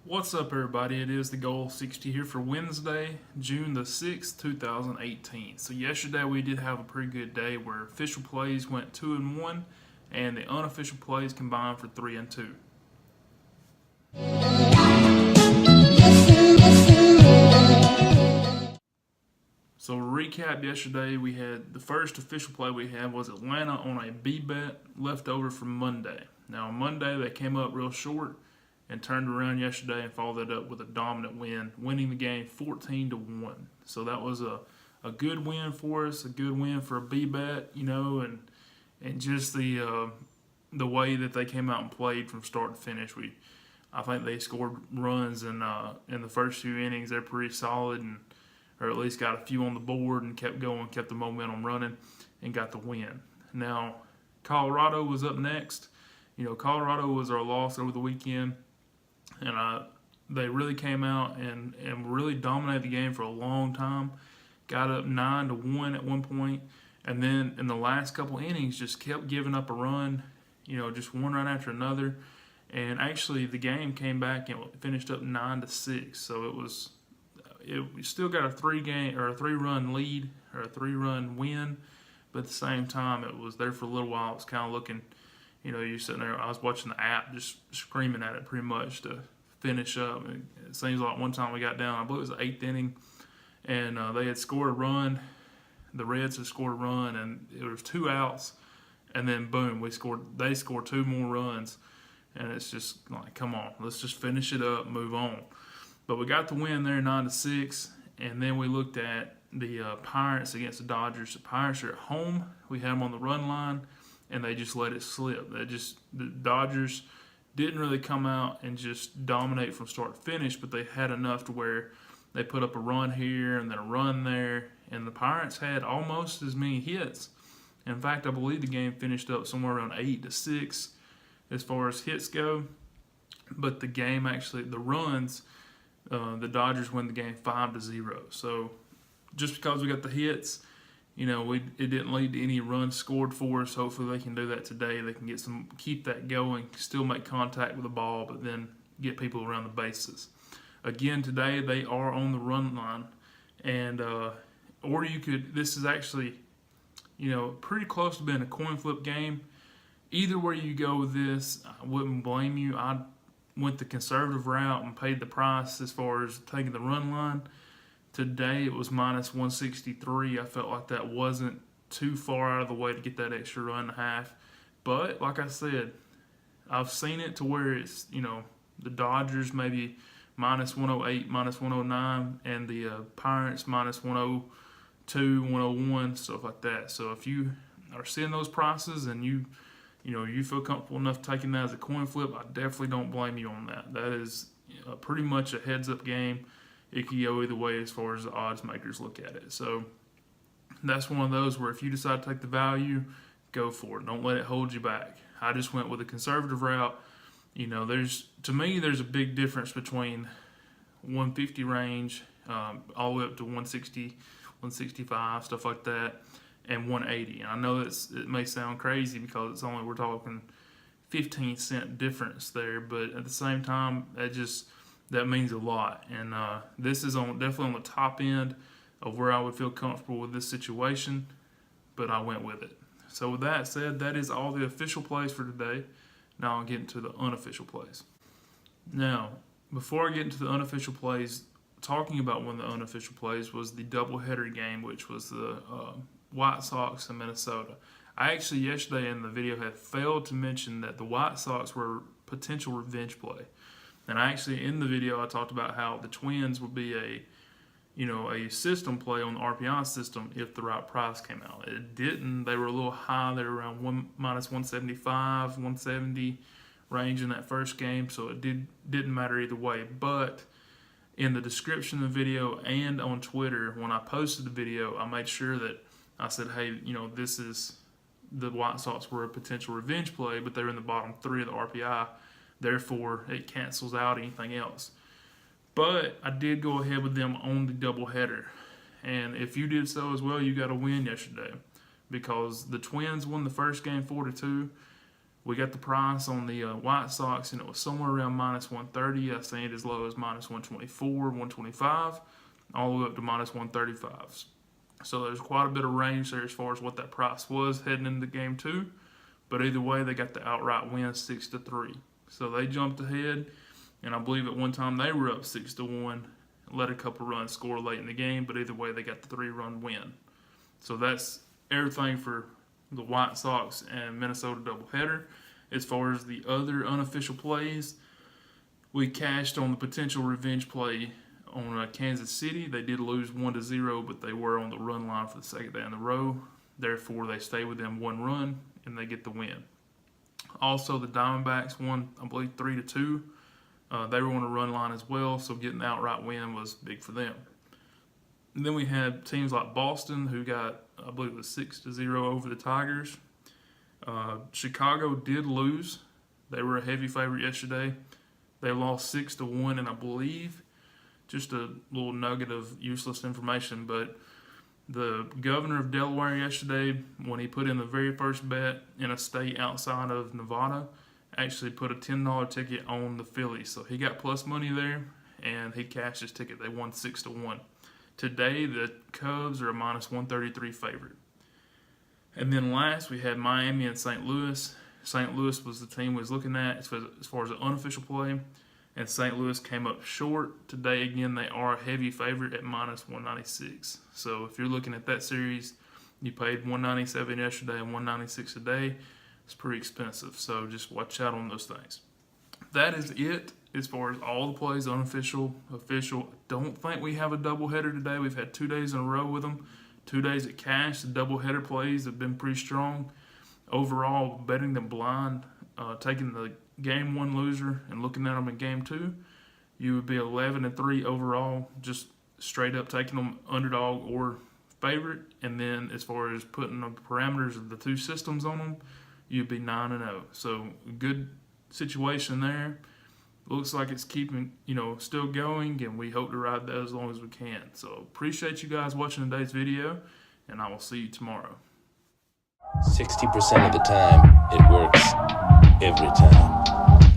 What's up, everybody? It is Thegoal60 here for Wednesday, June the 6th, 2018. So yesterday we did have a pretty good day where official plays went 2-1 and the unofficial plays combined for 3-2. So to recap, yesterday we had the first official play we had was Atlanta on a B bet left over from Monday. Now on Monday they came up real short and turned around yesterday and followed that up with a dominant win, winning the game 14-1. So that was a good win for us, a good win for a B bet, and just the way that they came out and played from start to finish. I think they scored runs in the first few innings. They're pretty solid, or at least got a few on the board and kept going, kept the momentum running, and got the win. Now, Colorado was up next. Colorado was our loss over the weekend, and they really came out and really dominated the game for a long time. Got up 9-1 at one point, and then in the last couple innings just kept giving up a run, just one run after another. And actually, the game came back and finished up 9-6. So we still got a 3-run lead or a 3-run win, but at the same time, it was there for a little while. It was kind of looking, you're sitting there. I was watching the app, just screaming at it pretty much to finish up. It seems like one time we got down, I believe it was the 8th inning, and they had scored a run. The Reds had scored a run, and it was 2 outs, and then boom, they scored 2 more runs, and it's just like, come on, let's just finish it up, move on. But we got the win there, 9-6, and then we looked at the Pirates against the Dodgers. The Pirates are at home. We had them on the run line, and they just let it slip. The Dodgers didn't really come out and just dominate from start to finish, but they had enough to where they put up a run here and then a run there, and the Pirates had almost as many hits. In fact, I believe the game finished up somewhere around 8-6 as far as hits go. But the game actually, the runs, the Dodgers win the game 5-0. So just because we got the hits, it didn't lead to any runs scored for us. Hopefully they can do that today. They can keep that going, still make contact with the ball, but then get people around the bases. Again, today they are on the run line, and this is actually, pretty close to being a coin flip game. Either way you go with this, I wouldn't blame you. I went the conservative route and paid the price as far as taking the run line. Today it was -163. I felt like that wasn't too far out of the way to get that extra run and a half. But like I said, I've seen it to where it's, the Dodgers maybe -108, -109, and the Pirates -102, 101, stuff like that. So if you are seeing those prices and you feel comfortable enough taking that as a coin flip, I definitely don't blame you on that. That is pretty much a heads-up game. It can go either way as far as the odds makers look at it. So that's one of those where if you decide to take the value, go for it. Don't let it hold you back. I just went with a conservative route. To me, there's a big difference between 150 range all the way up to 160, 165, stuff like that, and 180. And I know it may sound crazy because we're talking 15-cent difference there, but at the same time, that means a lot. And this is definitely on the top end of where I would feel comfortable with this situation, but I went with it. So with that said, that is all the official plays for today. Now I'll get into the unofficial plays. Now, before I get into the unofficial plays, talking about one of the unofficial plays was the doubleheader game, which was the White Sox and Minnesota. I actually yesterday in the video had failed to mention that the White Sox were a potential revenge play. And actually in the video I talked about how the Twins would be a system play on the RPI system if the right price came out. It didn't. They were a little high. They were around -175, 170 range in that first game, so it didn't matter either way. But in the description of the video and on Twitter, when I posted the video, I made sure that I said, hey, this is the White Sox were a potential revenge play, but they're in the bottom 3 of the RPI. Therefore, it cancels out anything else. But I did go ahead with them on the doubleheader. And if you did so as well, you got a win yesterday. Because the Twins won the first game 4-2. We got the price on the White Sox, and it was somewhere around minus 130. I've seen it as low as minus 124, 125, all the way up to minus 135. So there's quite a bit of range there as far as what that price was heading into game 2. But either way, they got the outright win 6-3. So they jumped ahead, and I believe at one time they were up 6-1, let a couple runs score late in the game, but either way, they got the 3-run win. So that's everything for the White Sox and Minnesota doubleheader. As far as the other unofficial plays, we cashed on the potential revenge play on Kansas City. They did lose 1-0, but they were on the run line for the second day in a row. Therefore, they stay within 1 run, and they get the win. Also, the Diamondbacks won, I believe, 3-2. They were on a run line as well, so getting the outright win was big for them. And then we had teams like Boston, who got, I believe it was 6-0 over the Tigers. Chicago did lose. They were a heavy favorite yesterday. They lost 6-1, and I believe, just a little nugget of useless information, but the governor of Delaware yesterday, when he put in the very first bet in a state outside of Nevada, actually put a $10 ticket on the Phillies. So he got plus money there, and he cashed his ticket. They won 6-1. Today, the Cubs are a minus 133 favorite. And then last, we had Miami and St. Louis. St. Louis was the team we was looking at as far as an unofficial play, and St. Louis came up short. Today, again, they are a heavy favorite at minus 196. So if you're looking at that series, you paid 197 yesterday and 196 today. It's pretty expensive, so just watch out on those things. That is it as far as all the plays, unofficial, official. Don't think we have a doubleheader today. We've had 2 days in a row with them. 2 days at cash. The doubleheader plays have been pretty strong. Overall, betting them blind, taking the game 1 loser and looking at them in game 2, you would be 11-3 overall, just straight up taking them underdog or favorite. And then as far as putting the parameters of the 2 systems on them, you'd be 9-0. So good situation there. Looks like it's keeping, still going, and we hope to ride that as long as we can. So appreciate you guys watching today's video, and I will see you tomorrow. 60% of the time, it works every time.